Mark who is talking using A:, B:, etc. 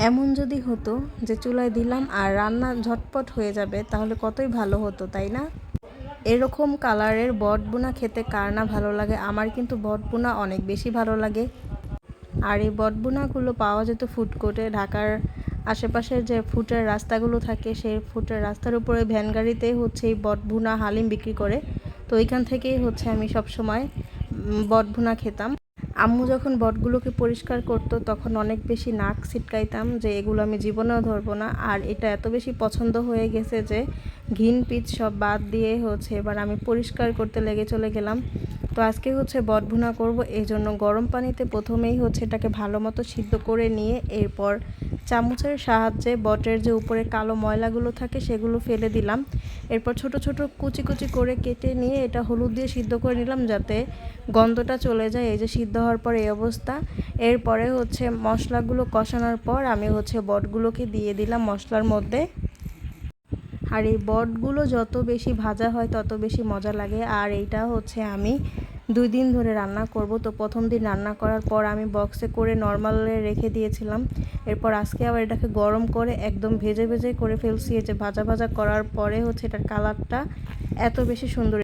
A: এমন যদি হতো যে চুলায় দিলাম আর রান্না ঝটপট হয়ে যাবে তাহলে কতই ভালো হতো, তাই না? এরকম কালারের বটবুনা খেতে কার না ভালো লাগে? আমার কিন্তু বটবুনা অনেক বেশি ভালো লাগে। আর এই বটবুনাগুলো পাওয়া যেত ফুড কোর্টে। ঢাকার আশেপাশের যে ফুটের রাস্তাগুলো থাকে সেই ফুটের রাস্তার উপরে ভ্যান গাড়িতেই হচ্ছে এই বটবুনা হালিম বিক্রি করে। তো ওইখান থেকেই হচ্ছে আমি সবসময় বটবুনা খেতাম। আম্মু যখন বটগুলোকে পরিষ্কার করতো তখন অনেক বেশি নাক ছিটকাইতাম যে এগুলো আমি জীবনেও ধরবো না। আর এটা এত বেশি পছন্দ হয়ে গেছে যে ঘিন পিচ সব বাদ দিয়ে হচ্ছে এবার আমি পরিষ্কার করতে লেগে চলে গেলাম। তো আজকে হচ্ছে বটভুনা করব, এই জন্য গরম পানিতে প্রথমেই হচ্ছে এটাকে ভালো মতো সিদ্ধ করে নিয়ে এরপর চামচের সাহায্যে বটের যে উপরে কালো ময়লাগুলো থাকে সেগুলো ফেলে দিলাম। এরপর ছোট ছোট কুচি কুচি করে কেটে নিয়ে এটা হলুদ দিয়ে সিদ্ধ করে নিলাম যাতে গন্ধটা চলে যায়। এই যে সিদ্ধ হওয়ার পর এই অবস্থা। এরপরে হচ্ছে মশলাগুলো কষানোর পর আমি হচ্ছে বটগুলোকে দিয়ে দিলাম মশলার মধ্যে। আর এই বটগুলো যত বেশি ভাজা হয় তত বেশি মজা লাগে। আর এইটা হচ্ছে আমি 2 দিন ধরে রান্না করব। তো প্রথম দিন রান্না করার পর আমি বক্সে করে নর্মালে রেখে দিয়েছিলাম। এরপর আজকে আবার এটাকে গরম করে একদম ভেজে ভেজে করে ফেলছি। এই যে ভাজা ভাজা করার পরে হচ্ছে এটার কালারটা এত বেশি সুন্দর।